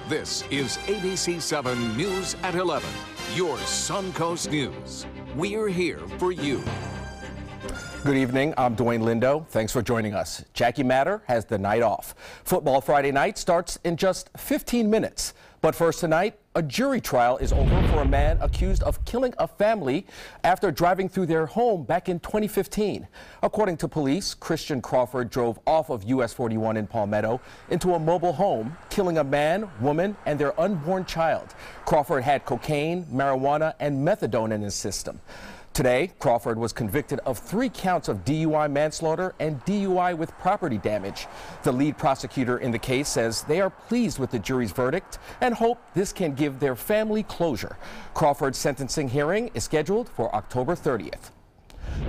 This is ABC7 News at 11, your Suncoast News. We're here for you. Good evening, I'm Dwayne Lindo. Thanks for joining us. Jackie Matter has the night off. Football Friday night starts in just 15 minutes. But first tonight, a jury trial is over for a man accused of killing a family after driving through their home back in 2015. According to police, Christian Crawford drove off of US 41 in Palmetto into a mobile home, killing a man, woman, and their unborn child. Crawford had cocaine, marijuana, and methadone in his system. Today, Crawford was convicted of 3 counts of DUI manslaughter and DUI with property damage. The lead prosecutor in the case says they are pleased with the jury's verdict and hope this can give their family closure. Crawford's sentencing hearing is scheduled for October 30th.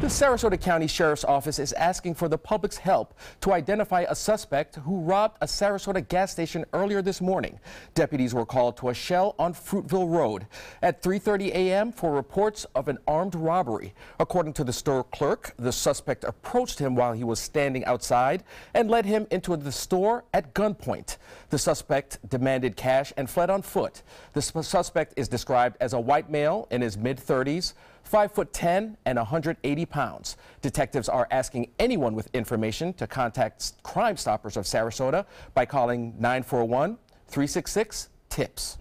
The Sarasota County Sheriff's Office is asking for the public's help to identify a suspect who robbed a Sarasota gas station earlier this morning. Deputies were called to a shell on Fruitville Road at 3:30 a.m. for reports of an armed robbery. According to the store clerk, the suspect approached him while he was standing outside and led him into the store at gunpoint. The suspect demanded cash and fled on foot. The suspect is described as a white male in his mid-30s, 5'10" and 180 pounds. Detectives are asking anyone with information to contact Crime Stoppers of Sarasota by calling 941-366-TIPS.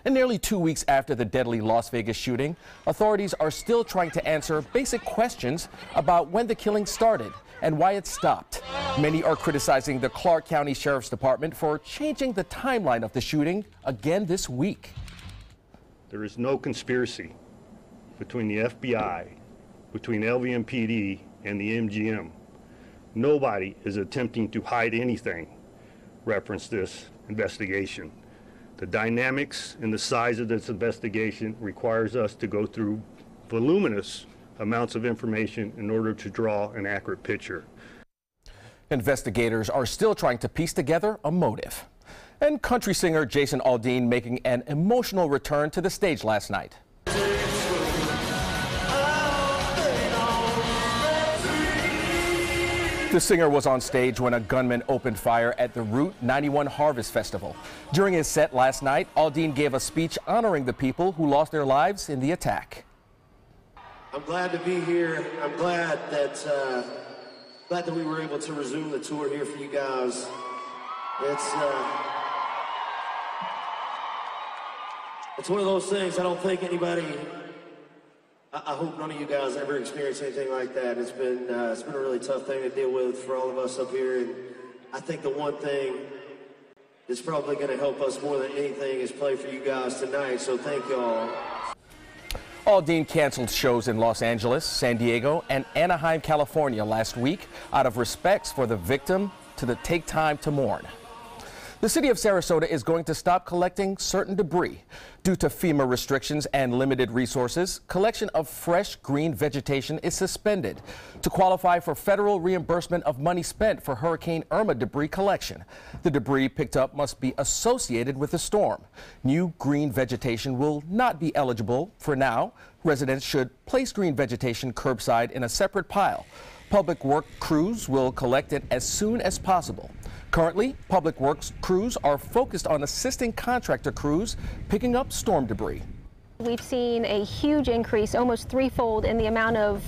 And nearly 2 weeks after the deadly Las Vegas shooting, authorities are still trying to answer basic questions about when the killing started and why it stopped. Many are criticizing the Clark County Sheriff's Department for changing the timeline of the shooting again this week. There is no conspiracy between the FBI, between LVMPD, and the MGM. Nobody is attempting to hide anything. Reference this investigation. The dynamics and the size of this investigation requires us to go through voluminous amounts of information in order to draw an accurate picture. Investigators are still trying to piece together a motive. And country singer Jason Aldean making an emotional return to the stage last night. The singer was on stage when a gunman opened fire at the Route 91 Harvest Festival. During his set last night, Aldean gave a speech honoring the people who lost their lives in the attack. I'm glad to be here. I'm glad that we were able to resume the tour here for you guys. It's one of those things I don't think anybody. I hope none of you guys ever experience anything like that. It's been a really tough thing to deal with for all of us up here, and I think the one thing that's probably going to help us more than anything is play for you guys tonight, so thank y'all. Aldean canceled shows in Los Angeles, San Diego, and Anaheim, California last week out of respects for the victim to take time to mourn. The city of Sarasota is going to stop collecting certain debris. Due to FEMA restrictions and limited resources, collection of fresh green vegetation is suspended. To qualify for federal reimbursement of money spent for Hurricane Irma debris collection, the debris picked up must be associated with the storm. New green vegetation will not be eligible for now. Residents should place green vegetation curbside in a separate pile. Public work crews will collect it as soon as possible. Currently, public works crews are focused on assisting contractor crews picking up storm debris. We've seen a huge increase, almost threefold, in the amount of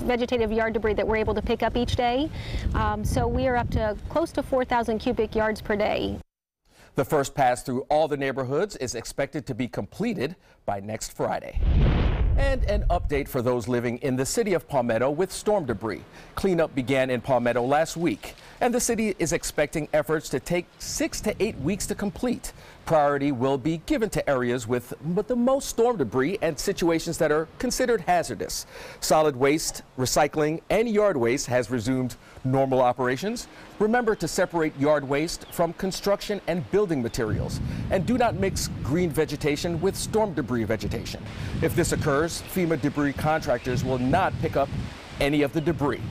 vegetative yard debris that we're able to pick up each day. So we are up to close to 4,000 cubic yards per day. The first pass through all the neighborhoods is expected to be completed by next Friday. And an update for those living in the city of Palmetto with storm debris. Cleanup began in Palmetto last week, and the city is expecting efforts to take 6 to 8 weeks to complete. Priority will be given to areas with the most storm debris and situations that are considered hazardous. Solid waste, recycling, and yard waste has resumed normal operations. Remember to separate yard waste from construction and building materials, and do not mix green vegetation with storm debris vegetation. If this occurs, FEMA debris contractors will not pick up any of the debris.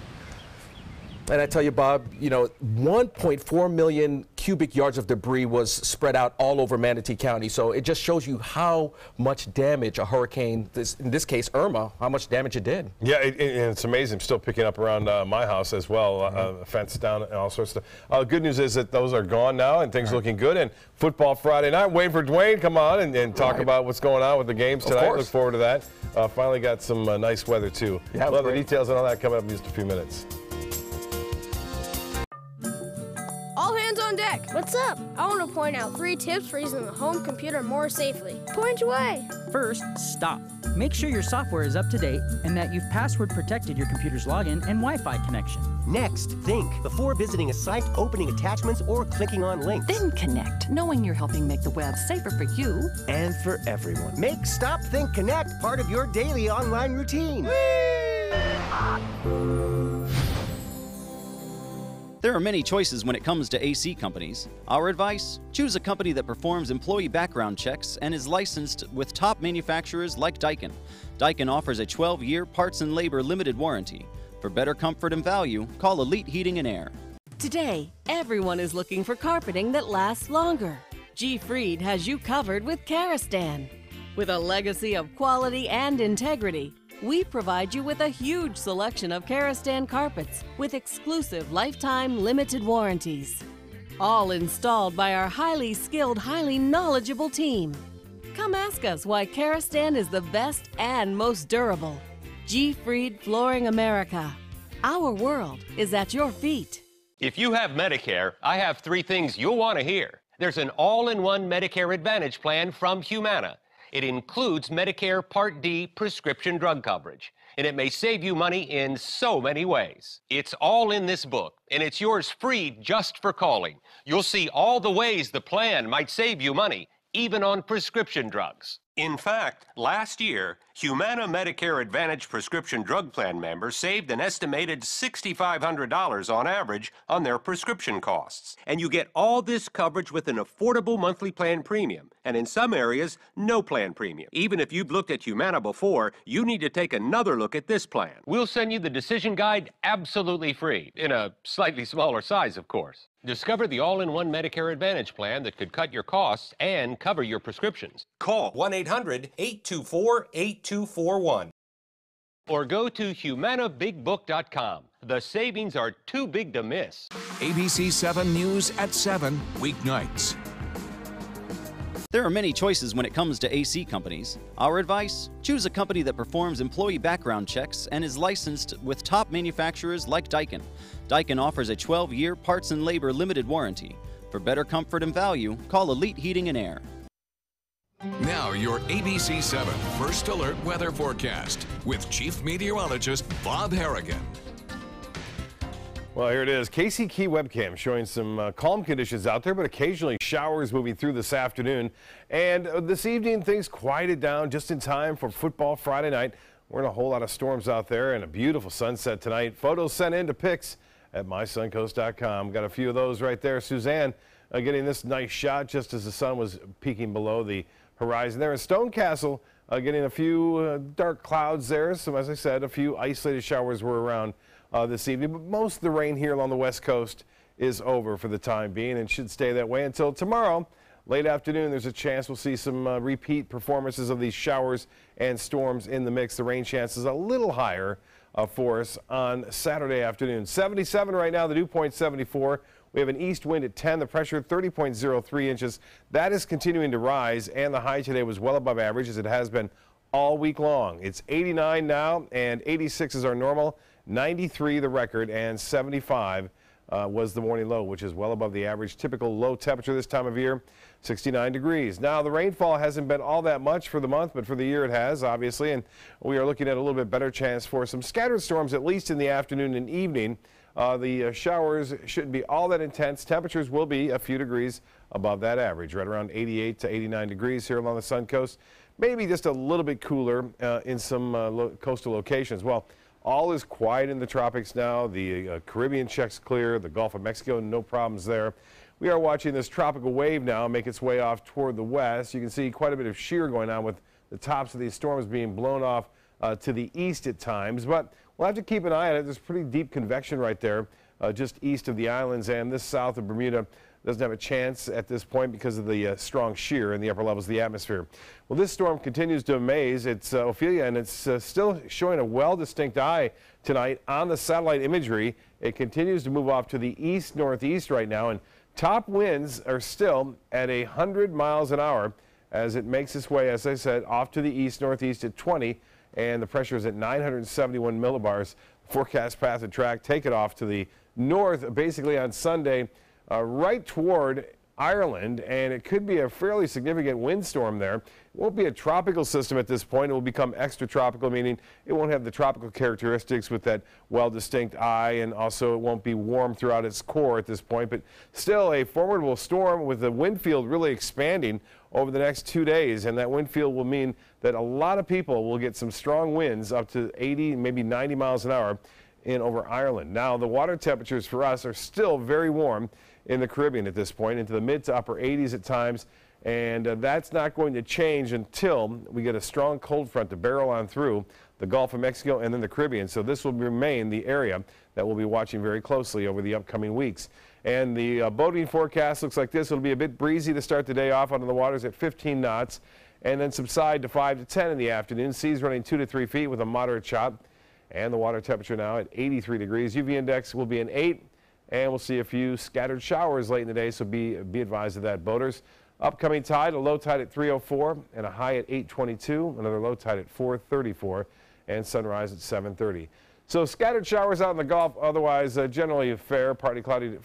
And I tell you, Bob, 1.4 million cubic yards of debris was spread out all over Manatee County. So it just shows you how much damage a hurricane, in this case Irma, how much damage it did. Yeah, and it's amazing. Still picking up around my house as well, fence down and all sorts of stuff. Good news is that those are gone now and things looking good. And football Friday night, waiting for Dwayne, come on and talk about what's going on with the games tonight. Look forward to that. Finally got some nice weather too. Yeah, we'll have the details and all that coming up in just a few minutes. All hands on deck. What's up? I want to point out 3 tips for using the home computer more safely. Point away. First, stop. Make sure your software is up to date and that you've password protected your computer's login and Wi-Fi connection. Next, think before visiting a site, opening attachments, or clicking on links. Then connect, knowing you're helping make the web safer for you and for everyone. Make Stop, Think, Connect part of your daily online routine. There are many choices when it comes to AC companies. Our advice? Choose a company that performs employee background checks and is licensed with top manufacturers like Daikin. Daikin offers a 12-year parts and labor limited warranty. For better comfort and value, call Elite Heating and Air. Today, everyone is looking for carpeting that lasts longer. G. Fried has you covered with Karastan. With a legacy of quality and integrity, we provide you with a huge selection of Karastan carpets with exclusive lifetime limited warranties. All installed by our highly skilled, highly knowledgeable team. Come ask us why Karastan is the best and most durable. G. Fried Flooring America. Our world is at your feet. If you have Medicare, I have 3 things you'll want to hear. There's an all-in-one Medicare Advantage plan from Humana. It includes Medicare Part D prescription drug coverage, and it may save you money in so many ways. It's all in this book, and it's yours free just for calling. You'll see all the ways the plan might save you money, even on prescription drugs. In fact, last year, Humana Medicare Advantage prescription drug plan members saved an estimated $6,500 on average on their prescription costs. And you get all this coverage with an affordable monthly plan premium, and in some areas, no plan premium. Even if you've looked at Humana before, you need to take another look at this plan. We'll send you the decision guide absolutely free, in a slightly smaller size, of course. Discover the all-in-one Medicare Advantage plan that could cut your costs and cover your prescriptions. Call 1-800-824-8241 or go to humanabigbook.com. The savings are too big to miss. ABC7 News at 7, weeknights. There are many choices when it comes to AC companies. Our advice? Choose a company that performs employee background checks and is licensed with top manufacturers like Daikin. Daikin offers a 12-year parts and labor limited warranty. For better comfort and value, call Elite Heating and Air. Now your ABC7 First Alert weather forecast with Chief Meteorologist Bob Harrigan. Well, here it is. Casey Key webcam showing some calm conditions out there, but occasionally showers moving through this afternoon. And this evening, things quieted down just in time for football Friday night. We're in a whole lot of storms out there and a beautiful sunset tonight. Photos sent in to pics at mysuncoast.com. Got a few of those right there. Suzanne getting this nice shot just as the sun was peeking below the horizon there. In Stonecastle, getting a few dark clouds there. So as I said, a few isolated showers were around this evening, but most of the rain here along the west coast is over for the time being and should stay that way until tomorrow. Late afternoon, there's a chance we'll see some repeat performances of these showers and storms in the mix. The rain chance is a little higher for us on Saturday afternoon. 77 right now, the dew point 74. We have an east wind at 10, the pressure 30.03 inches. That is continuing to rise, and the high today was well above average as it has been all week long. It's 89 now, and 86 is our normal. 93 the record, and 75 was the morning low, which is well above the average typical low temperature this time of year, 69 degrees. Now, the rainfall hasn't been all that much for the month, but for the year it has, obviously, and we are looking at a little bit better chance for some scattered storms, at least in the afternoon and evening. The showers shouldn't be all that intense. Temperatures will be a few degrees above that average, right around 88 to 89 degrees here along the Sun Coast. Maybe just a little bit cooler in some coastal locations. Well, all is quiet in the tropics now. The Caribbean checks clear. The Gulf of Mexico, no problems there. We are watching this tropical wave now make its way off toward the west. You can see quite a bit of shear going on with the tops of these storms being blown off to the east at times. But we'll have to keep an eye on it. There's pretty deep convection right there just east of the islands and this south of Bermuda. doesn't have a chance at this point because of the strong shear in the upper levels of the atmosphere. Well, this storm continues to amaze. It's Ophelia, and it's still showing a well-distinct eye tonight on the satellite imagery. It continues to move off to the east-northeast right now, and top winds are still at 100 miles an hour as it makes its way, as I said, off to the east-northeast at 20, and the pressure is at 971 millibars. Forecast path and track take it off to the north, basically on Sunday, right toward Ireland, and it could be a fairly significant windstorm there. It won't be a tropical system at this point. It will become extratropical, meaning it won't have the tropical characteristics with that well-distinct eye, and also it won't be warm throughout its core at this point, but still a formidable storm with the wind field really expanding over the next 2 days, and that wind field will mean that a lot of people will get some strong winds up to 80, maybe 90 miles an hour in over Ireland. Now, the water temperatures for us are still very warm in the Caribbean at this point, into the mid to upper 80s at times, and that's not going to change until we get a strong cold front to barrel on through the Gulf of Mexico and then the Caribbean. So this will remain the area that we'll be watching very closely over the upcoming weeks. And the boating forecast looks like this. It'll be a bit breezy to start the day off under the waters at 15 knots, and then subside to 5 to 10 in the afternoon. Seas running 2 to 3 feet with a moderate chop, and the water temperature now at 83 degrees. UV index will be an 8. And we'll see a few scattered showers late in the day, so be advised of that, boaters. Upcoming tide, a low tide at 3:04 and a high at 8:22. Another low tide at 4:34 and sunrise at 7:30. So scattered showers out in the Gulf, otherwise generally fair, partly cloudy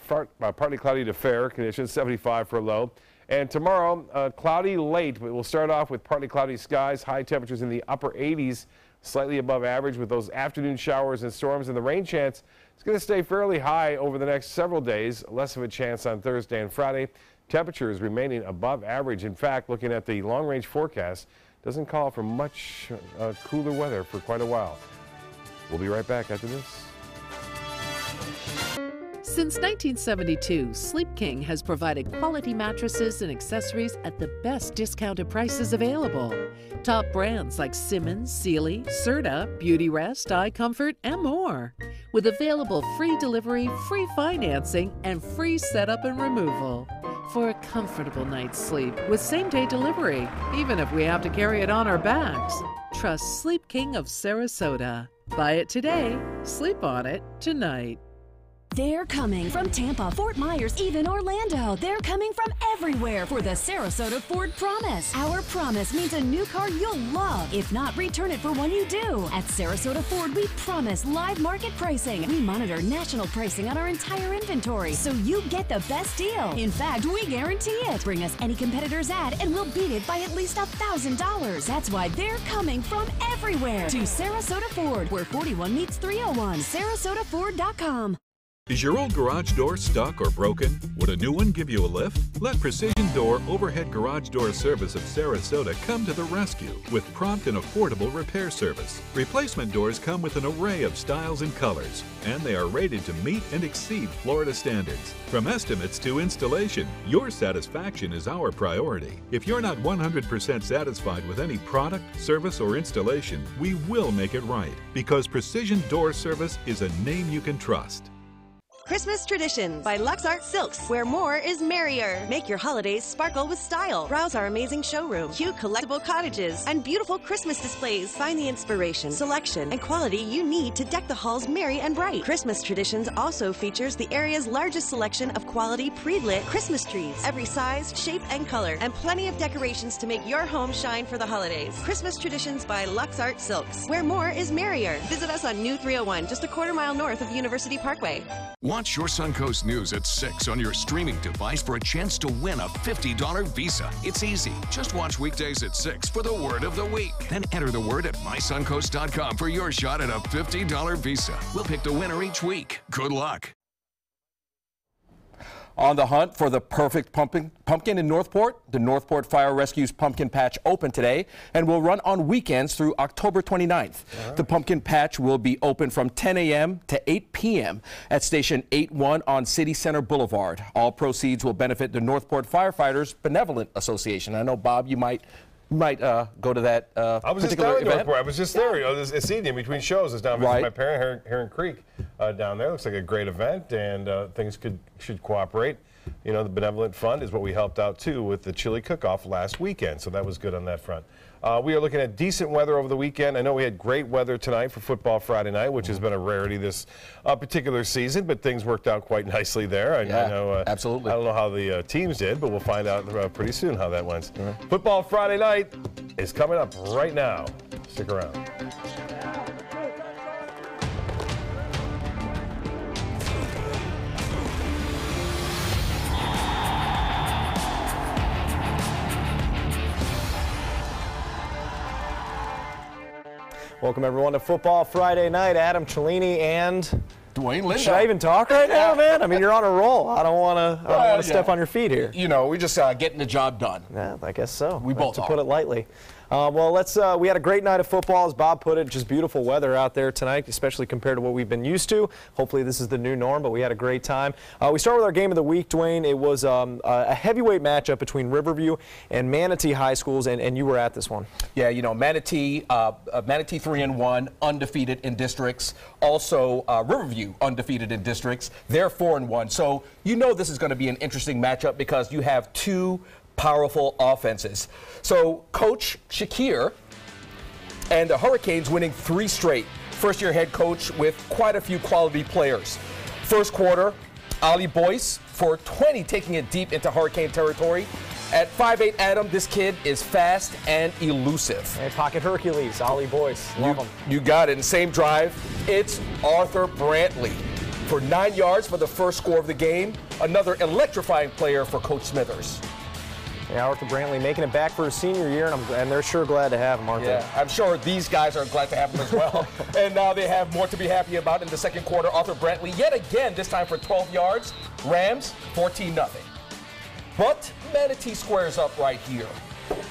to fair conditions, 75 for a low. And tomorrow, cloudy late, but we'll start off with partly cloudy skies, high temperatures in the upper 80s, slightly above average with those afternoon showers and storms, and the rain chance is going to stay fairly high over the next several days, less of a chance on Thursday and Friday. Temperatures remaining above average. In fact, looking at the long-range forecast, doesn't call for much cooler weather for quite a while. We'll be right back after this. Since 1972, Sleep King has provided quality mattresses and accessories at the best discounted prices available. Top brands like Simmons, Sealy, Serta, Beautyrest, iComfort, and more. With available free delivery, free financing, and free setup and removal. For a comfortable night's sleep with same-day delivery, even if we have to carry it on our backs. Trust Sleep King of Sarasota. Buy it today, sleep on it tonight. They're coming from Tampa, Fort Myers, even Orlando. They're coming from everywhere for the Sarasota Ford Promise. Our promise means a new car you'll love. If not, return it for one you do. At Sarasota Ford, we promise live market pricing. We monitor national pricing on our entire inventory, so you get the best deal. In fact, we guarantee it. Bring us any competitor's ad, and we'll beat it by at least $1,000. That's why they're coming from everywhere to Sarasota Ford, where 41 meets 301. SarasotaFord.com. Is your old garage door stuck or broken? Would a new one give you a lift? Let Precision Door Overhead Garage Door Service of Sarasota come to the rescue with prompt and affordable repair service. Replacement doors come with an array of styles and colors, and they are rated to meet and exceed Florida standards. From estimates to installation, your satisfaction is our priority. If you're not 100% satisfied with any product, service, or installation, we will make it right, because Precision Door Service is a name you can trust. Christmas Traditions by Lux Art Silks, where more is merrier. Make your holidays sparkle with style. Browse our amazing showroom, cute collectible cottages, and beautiful Christmas displays. Find the inspiration, selection, and quality you need to deck the halls merry and bright. Christmas Traditions also features the area's largest selection of quality pre-lit Christmas trees, every size, shape, and color, and plenty of decorations to make your home shine for the holidays. Christmas Traditions by Lux Art Silks, where more is merrier. Visit us on New 301, just a quarter-mile north of University Parkway. Watch your Suncoast News at 6 on your streaming device for a chance to win a $50 Visa. It's easy. Just watch weekdays at 6 for the word of the week. Then enter the word at mysuncoast.com for your shot at a $50 Visa. We'll pick the winner each week. Good luck. On the hunt for the perfect pumpkin in Northport, the Northport Fire Rescue's Pumpkin Patch opened today and will run on weekends through October 29th. Right. The Pumpkin Patch will be open from 10 a.m. to 8 p.m. at Station 81 on City Center Boulevard. All proceeds will benefit the Northport Firefighters Benevolent Association. I know, Bob, you might go to that I was particular just event. Northport. I was just there. This evening between shows. I was down visiting my parent, Heron Creek, down there. Looks like a great event, and things should cooperate. you know, the Benevolent Fund is what we helped out too with the chili cook-off last weekend, so that was good on that front. We are looking at decent weather over the weekend. I know we had great weather tonight for Football Friday night, which has been a rarity this particular season, but things worked out quite nicely there. I know, absolutely. I don't know how the teams did, but we'll find out pretty soon how that went. Football Friday night is coming up right now. Stick around. Welcome everyone to Football Friday night. Adam Cellini and Dwayne Lindo. Should I even talk right now, man? I mean, you're on a roll. I don't want to step on your feet here. You know, we're just getting the job done. Yeah, I guess so. We both to are. put it lightly. Well, we had a great night of football, as Bob put it. Just beautiful weather out there tonight, especially compared to what we've been used to. Hopefully this is the new norm, but we had a great time. We start with our game of the week, Dwayne. It was a heavyweight matchup between Riverview and Manatee High Schools, and you were at this one. Yeah, you know, Manatee 3-1, undefeated in districts. Also, Riverview undefeated in districts. They're 4-1. So you know this is going to be an interesting matchup because you have two powerful offenses. So Coach Shakir and the Hurricanes winning 3 straight. First-year head coach with quite a few quality players. First quarter, Ali Boyce for 20 taking it deep into Hurricane territory. At 5'8", Adam, this kid is fast and elusive. And pocket Hercules, Ali Boyce. Love him. You got it. In the same drive, it's Arthur Brantley for 9 yards for the first score of the game. Another electrifying player for Coach Smithers. Yeah, Arthur Brantley making it back for his senior year, and they're sure glad to have him, aren't they? Yeah, I'm sure these guys are glad to have him as well. And now they have more to be happy about in the second quarter. Arthur Brantley, yet again, this time for 12 yards. Rams, 14-0. But Manatee squares up right here.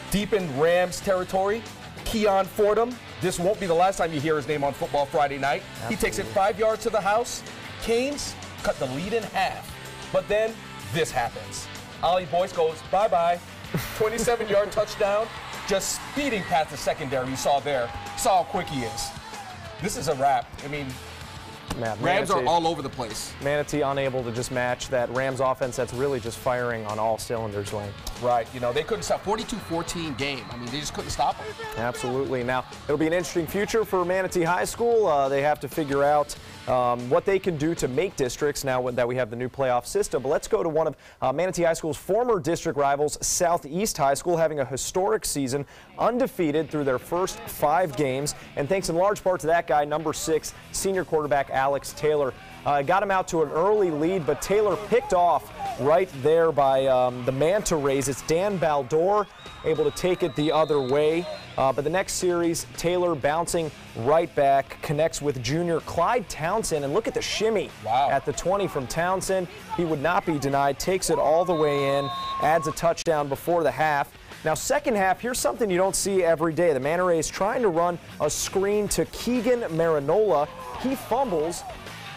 Deep in Rams territory, Keon Fordham. This won't be the last time you hear his name on Football Friday night. Absolutely. He takes it 5 yards to the house. Canes cut the lead in half. But then this happens. Ali Boyce goes bye-bye. 27-yard touchdown, just speeding past the secondary you saw there. Saw how quick he is. This is a wrap. I mean, Rams are all over the place. Manatee unable to just match that Rams offense that's really just firing on all cylinders, Wayne. Right. You know, they couldn't stop. 42-14 game. I mean, they just couldn't stop them. Absolutely. Now, it'll be an interesting future for Manatee High School. They have to figure out what they can do to make districts now that we have the new playoff system. But let's go to one of Manatee High School's former district rivals, Southeast High School, having a historic season, undefeated through their first 5 games. And thanks in large part to that guy, number 6, senior quarterback Alex Taylor. Got him out to an early lead, but Taylor picked off right there by the Manta Rays. It's Dan Baldor able to take it the other way. But the next series, Taylor bouncing right back, connects with junior Clyde Townsend. And look at the shimmy at the 20 from Townsend. He would not be denied, takes it all the way in, adds a touchdown before the half. Now, second half, here's something you don't see every day. The Manta Rays trying to run a screen to Keegan Marinola. He fumbles,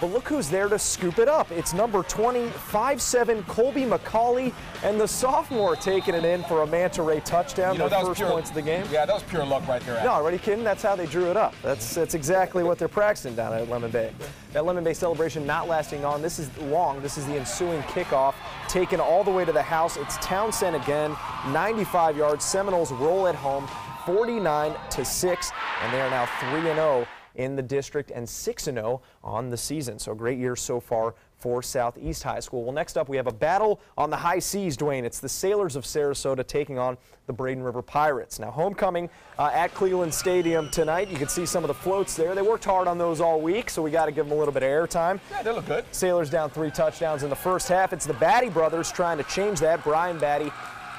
but look who's there to scoop it up. It's number 20, 5'7", Colby McCauley, and the sophomore taking it in for a Manta Ray touchdown. You know, the first points of the game. Yeah, that was pure luck right there. No, already kidding? That's how they drew it up. That's exactly what they're practicing down at Lemon Bay. That Lemon Bay celebration not lasting on. This is long. This is the ensuing kickoff, taken all the way to the house. It's Townsend again, 95 yards. Seminoles roll at home, 49-6, and they are now 3-0 in the district and 6-0 on the season. So great year so far for Southeast High School. Well, next up we have a battle on the high seas, Dwayne. It's the Sailors of Sarasota taking on the Braden River Pirates. Now, homecoming at Cleveland Stadium tonight. You can see some of the floats there. They worked hard on those all week, so we got to give them a little bit of airtime. Yeah, they look good. Sailors down 3 touchdowns in the first half. It's the Batty brothers trying to change that. Brian Batty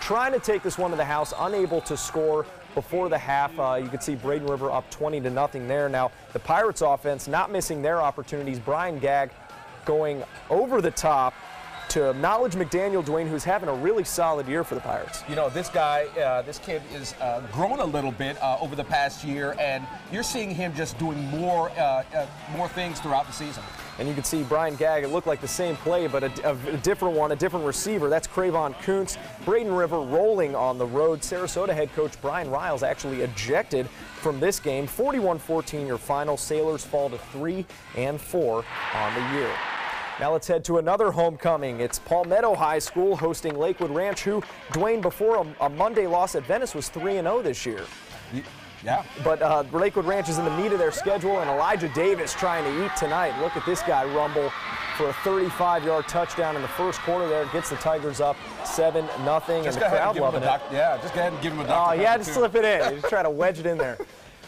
trying to take this one to the house, unable to score before the half. You can see Braden River up 20-0 there. Now, the Pirates offense not missing their opportunities. Brian Gagg going over the top to Knowledge McDaniel, Dwayne, who's having a really solid year for the Pirates. You know, this guy, this kid is grown a little bit over the past year, and you're seeing him just doing more things throughout the season. And you can see Brian Gagg, it looked like the same play, but a different one, a different receiver. That's Cravon Kuntz. Braden River rolling on the road. Sarasota head coach Brian Riles actually ejected from this game. 41-14 your final. Sailors fall to 3-4 on the year. Now let's head to another homecoming. It's Palmetto High School hosting Lakewood Ranch, who, Dwayne, before a Monday loss at Venice was 3-0 this year. Yeah. But Lakewood Ranch is in the meat of their schedule, and Elijah Davis trying to eat tonight. Look at this guy rumble for a 35-yard touchdown in the first quarter there. Gets the Tigers up 7-0, and the crowd loving it. Yeah, just go ahead and give him a Dr. Oh, yeah, just slip it in. Just try to wedge it in there.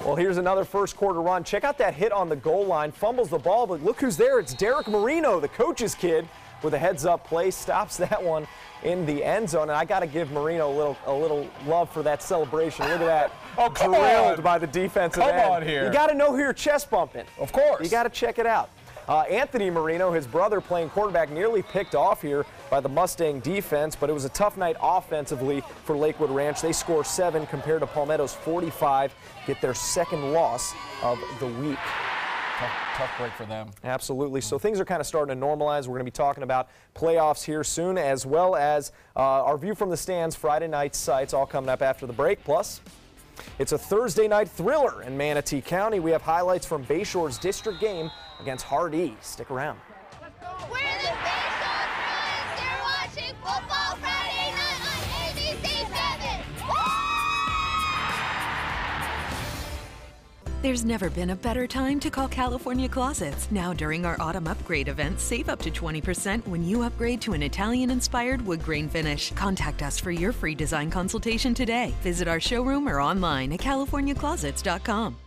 Well, here's another first quarter run. Check out that hit on the goal line. Fumbles the ball, but look who's there. It's Derek Marino, the coach's kid, with a heads-up play. Stops that one in the end zone, and I got to give Marino a little love for that celebration. Look at that. Oh, come drilled on. by the defensive end. Come on here. You got to know who you're chest bumping. Of course. You got to check it out. Anthony Marino, his brother, playing quarterback, nearly picked off here by the Mustang defense, but it was a tough night offensively for Lakewood Ranch. They score 7 compared to Palmetto's 45, get their second loss of the week. Tough break for them. Absolutely. So things are kind of starting to normalize. We're going to be talking about playoffs here soon, as well as our View from the Stands Friday night sites, all coming up after the break. Plus, it's a Thursday night thriller in Manatee County. We have highlights from Bayshore's district game against Hardee. Stick around. We're the Bayshore Bruins. You're watching Football Friday Night on ABC7. There's never been a better time to call California Closets. Now during our autumn upgrade event, save up to 20% when you upgrade to an Italian-inspired wood grain finish. Contact us for your free design consultation today. Visit our showroom or online at californiaclosets.com.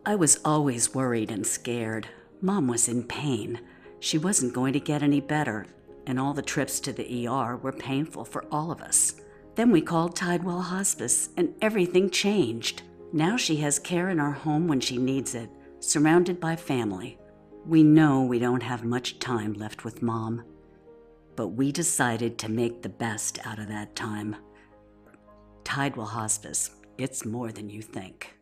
I was always worried and scared. Mom was in pain. She wasn't going to get any better, and all the trips to the ER were painful for all of us. Then we called Tidewell Hospice, and everything changed. Now she has care in our home when she needs it, surrounded by family. We know we don't have much time left with Mom, but we decided to make the best out of that time. Tidewell Hospice, it's more than you think.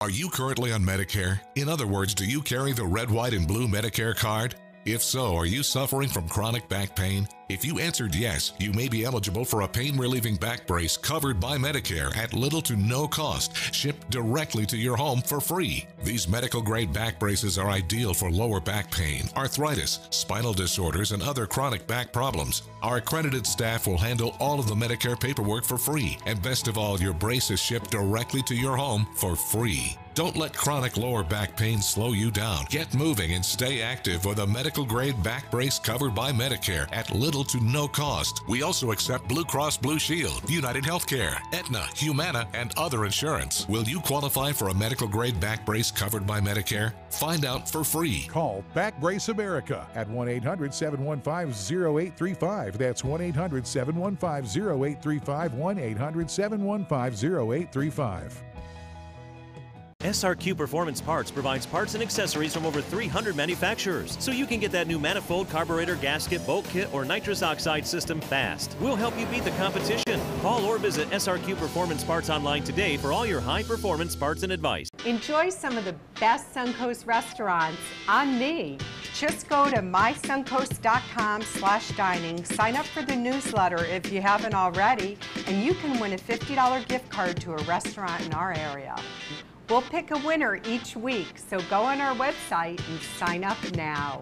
Are you currently on Medicare? In other words, do you carry the red, white, and blue Medicare card? If so, are you suffering from chronic back pain? If you answered yes, you may be eligible for a pain-relieving back brace covered by Medicare at little to no cost, shipped directly to your home for free. These medical-grade back braces are ideal for lower back pain, arthritis, spinal disorders, and other chronic back problems. Our accredited staff will handle all of the Medicare paperwork for free, and best of all, your brace is shipped directly to your home for free. Don't let chronic lower back pain slow you down. Get moving and stay active with a medical-grade back brace covered by Medicare at little to no cost. We also accept Blue Cross Blue Shield, United Healthcare, Aetna, Humana, and other insurance. Will you qualify for a medical-grade back brace covered by Medicare? Find out for free. Call Back Brace America at 1-800-715-0835. That's 1-800-715-0835, 1-800-715-0835. SRQ Performance Parts provides parts and accessories from over 300 manufacturers, so you can get that new manifold, carburetor, gasket, bolt kit, or nitrous oxide system fast. We'll help you beat the competition. Call or visit SRQ Performance Parts online today for all your high-performance parts and advice. Enjoy some of the best Suncoast restaurants on me. Just go to mysuncoast.com/dining, sign up for the newsletter if you haven't already, and you can win a $50 gift card to a restaurant in our area. We'll pick a winner each week, so go on our website and sign up now.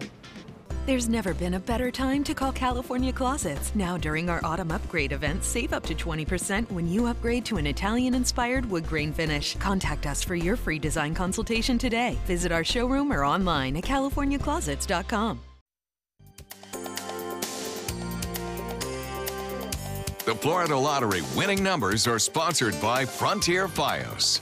There's never been a better time to call California Closets. Now during our autumn upgrade event, save up to 20% when you upgrade to an Italian-inspired wood grain finish. Contact us for your free design consultation today. Visit our showroom or online at californiaclosets.com. The Florida Lottery winning numbers are sponsored by Frontier Fios.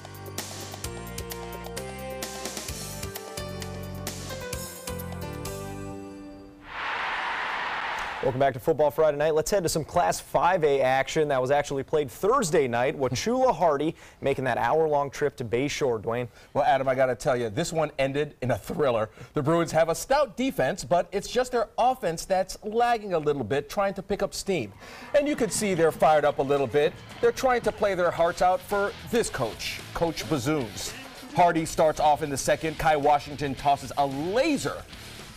Welcome back to Football Friday Night. Let's head to some Class 5A action that was actually played Thursday night. Wauchula Hardee making that hour-long trip to Bayshore, Dwayne. Well, Adam, I got to tell you, this one ended in a thriller. The Bruins have a stout defense, but it's just their offense that's lagging a little bit, trying to pick up steam. And you can see they're fired up a little bit. They're trying to play their hearts out for this coach, Coach Bazoons. Hardee starts off in the second. Kai Washington tosses a laser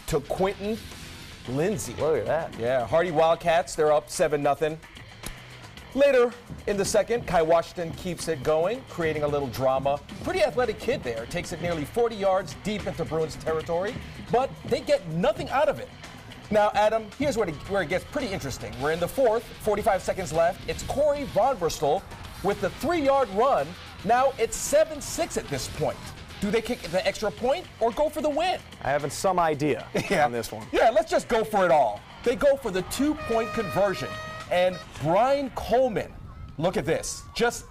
to Quentin Lindsay. Look at that. Yeah, Hardee Wildcats, they're up 7-0. Later in the second, Kai Washington keeps it going, creating a little drama. Pretty athletic kid there. Takes it nearly 40 yards deep into Bruins territory, but they get nothing out of it. Now, Adam, here's where it gets pretty interesting. We're in the fourth, 45 seconds left. It's Corey Von Borstel with the 3-yard run. Now it's 7-6 at this point. Do they kick the extra point or go for the win? I have some idea on this one. Yeah, let's just go for it all. They go for the 2-point conversion. And Brian Coleman, look at this, just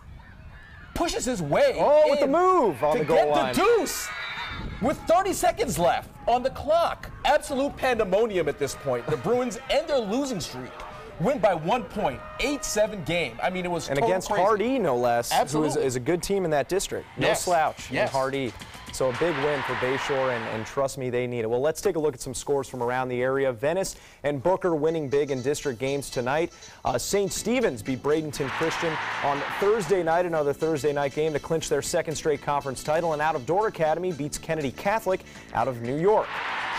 pushes his way with the move on the goal line. To get the deuce with 30 seconds left on the clock. Absolute pandemonium at this point. The Bruins end their losing streak. Win by 1 point, 8-7 game. I mean, it was and against crazy. Hardee, no less, Absolutely. who is a good team in that district. No slouch in Hardee. So a big win for Bayshore, and trust me, they need it. Well, let's take a look at some scores from around the area. Venice and Booker winning big in district games tonight. St. Stephen's beat Bradenton Christian on Thursday night, another Thursday night game to clinch their second straight conference title. And Out of Door Academy beats Kennedy Catholic out of New York.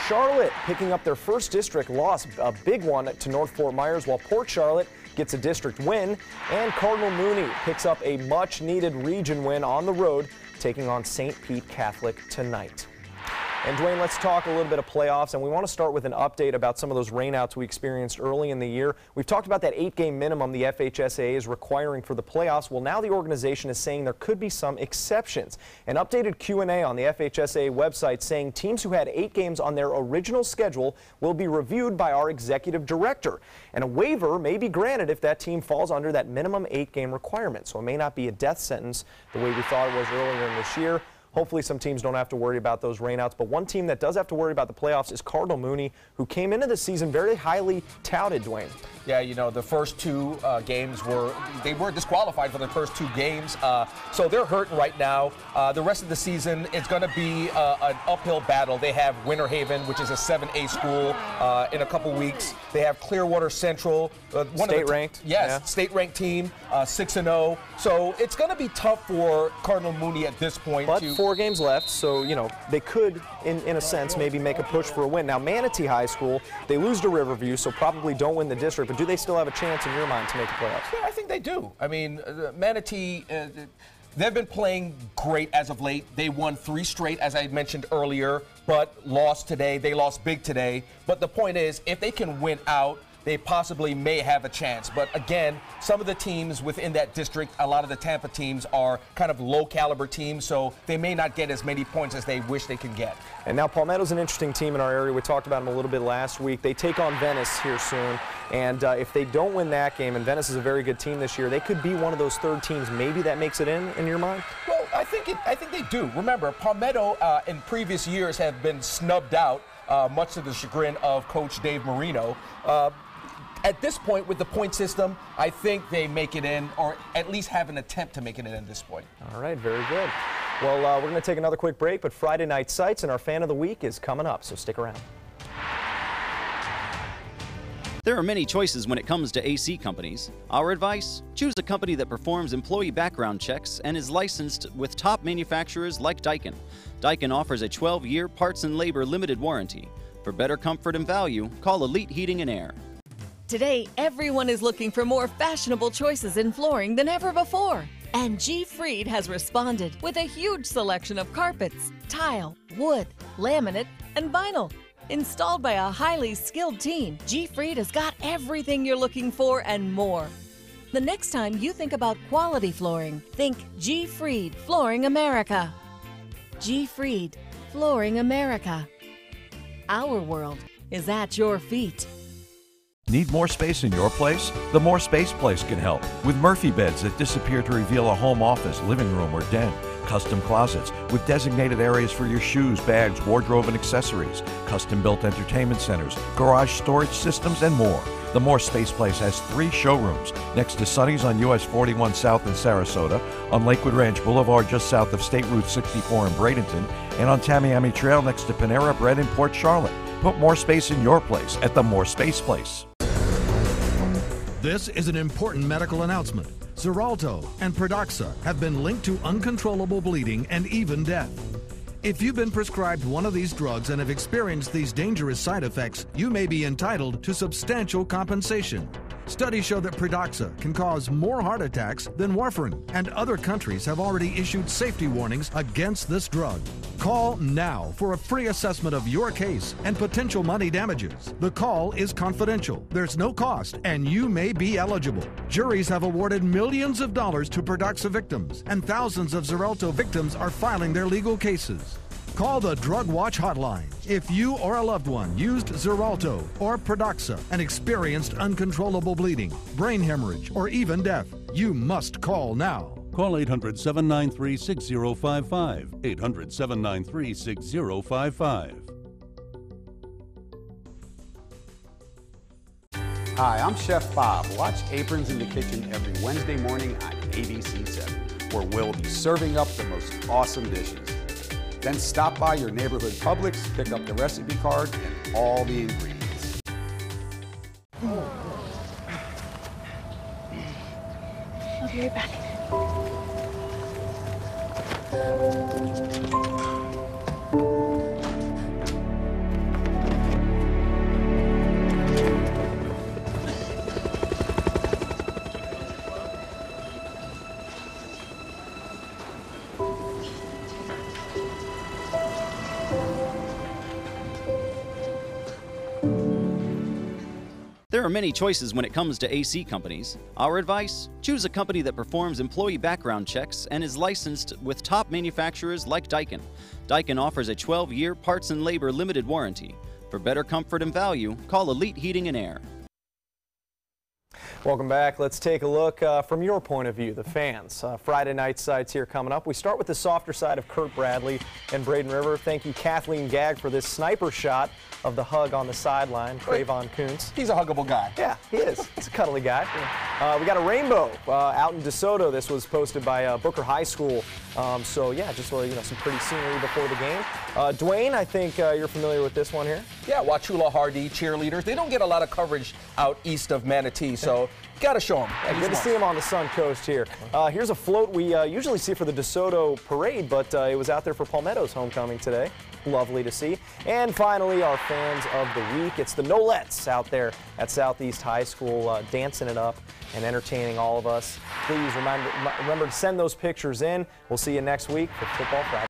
Charlotte picking up their first district loss, a big one to North Fort Myers, while Port Charlotte gets a district win. And Cardinal Mooney picks up a much-needed region win on the road, taking on St. Pete Catholic tonight. And Dwayne, let's talk a little bit of playoffs, and we want to start with an update about some of those rainouts we experienced early in the year. We've talked about that 8-game minimum the FHSAA is requiring for the playoffs. Well, now the organization is saying there could be some exceptions. An updated Q&A on the FHSAA website saying teams who had 8 games on their original schedule will be reviewed by our executive director. And a waiver may be granted if that team falls under that minimum 8-game requirement. So it may not be a death sentence the way we thought it was earlier in this year. Hopefully some teams don't have to worry about those rainouts, but one team that does have to worry about the playoffs is Cardinal Mooney, who came into the season very highly touted, Dwayne. Yeah, you know, the first 2 games were disqualified for the first 2 games, so they're hurting right now. The rest of the season, it's going to be an uphill battle. They have Winter Haven, which is a 7A school, in a couple weeks. They have Clearwater Central, state-ranked. Yes, state-ranked team, 6-0. So it's going to be tough for Cardinal Mooney at this point. But 4 games left, so, you know, they could, in a sense, maybe make a push for a win. Now, Manatee High School, they lose to Riverview, so probably don't win the district, but do they still have a chance in your mind to make the playoffs? Yeah, I think they do. I mean, Manatee, they've been playing great as of late. They won 3 straight, as I mentioned earlier, but lost today. They lost big today. But the point is, if they can win out, they possibly may have a chance. But again, some of the teams within that district, a lot of the Tampa teams are kind of low caliber teams, so they may not get as many points as they wish they could get. And now Palmetto's an interesting team in our area. We talked about them a little bit last week. They take on Venice here soon. And if they don't win that game, and Venice is a very good team this year, they could be one of those third teams maybe that makes it in your mind? Well, I think they do. Remember, Palmetto in previous years have been snubbed out, much to the chagrin of Coach Dave Marino. At this point, with the point system, I think they make it in, or at least have an attempt to make it in at this point. All right, very good. Well, we're going to take another quick break, but Friday Night Sights and our Fan of the Week is coming up, so stick around. There are many choices when it comes to AC companies. Our advice? Choose a company that performs employee background checks and is licensed with top manufacturers like Daikin. Daikin offers a 12-year parts and labor limited warranty. For better comfort and value, call Elite Heating and Air. Today, everyone is looking for more fashionable choices in flooring than ever before. And G. Fried has responded with a huge selection of carpets, tile, wood, laminate, and vinyl. Installed by a highly skilled team, G. Fried has got everything you're looking for and more. The next time you think about quality flooring, think G. Fried Flooring America. G. Fried Flooring America. Our world is at your feet. Need more space in your place? The More Space Place can help with Murphy beds that disappear to reveal a home office, living room, or den. Custom closets with designated areas for your shoes, bags, wardrobe, and accessories. Custom-built entertainment centers, garage storage systems, and more. The More Space Place has 3 showrooms next to Sonny's on US 41 South in Sarasota, on Lakewood Ranch Boulevard just south of State Route 64 in Bradenton, and on Tamiami Trail next to Panera Bread in Port Charlotte. Put more space in your place at the More Space Place. This is an important medical announcement. Xarelto and Pradaxa have been linked to uncontrollable bleeding and even death. If you've been prescribed one of these drugs and have experienced these dangerous side effects, you may be entitled to substantial compensation. Studies show that Pradaxa can cause more heart attacks than warfarin, and other countries have already issued safety warnings against this drug. Call now for a free assessment of your case and potential money damages. The call is confidential, there's no cost, and you may be eligible. Juries have awarded millions of dollars to Pradaxa victims, and thousands of Xarelto victims are filing their legal cases. Call the Drug Watch hotline if you or a loved one used Xarelto or Pradaxa and experienced uncontrollable bleeding, brain hemorrhage, or even death. You must call now. Call 800-793-6055. 800-793-6055. Hi, I'm Chef Bob. Watch Aprons in the Kitchen every Wednesday morning on ABC7, where we'll be serving up the most awesome dishes. Then stop by your neighborhood Publix, pick up the recipe card and all the ingredients. I'll be right back. There are many choices when it comes to AC companies. Our advice? Choose a company that performs employee background checks and is licensed with top manufacturers like Daikin. Daikin offers a 12-year parts and labor limited warranty. For better comfort and value, call Elite Heating and Air. Welcome back. Let's take a look from your point of view, the fans. Friday night sides here coming up. We start with the softer side of Kurt Bradley and Braden River. Thank you, Kathleen Gagg, for this sniper shot of the hug on the sideline. Trayvon Kuntz. He's a huggable guy. Yeah, he is. He's a cuddly guy. We got a rainbow out in DeSoto. This was posted by Booker High School. So yeah, just some pretty scenery before the game. Dwayne, I think you're familiar with this one here. Yeah, Wachula Hardy cheerleaders. They don't get a lot of coverage out east of Manatee, so got to show them. Yeah, good to see him on the Sun Coast here. Here's a float we usually see for the DeSoto parade, but it was out there for Palmetto's homecoming today. Lovely to see. And finally, our fans of the week. It's the Nolettes out there at Southeast High School dancing it up and entertaining all of us. Please remember to send those pictures in. We'll see you next week for Football Friday.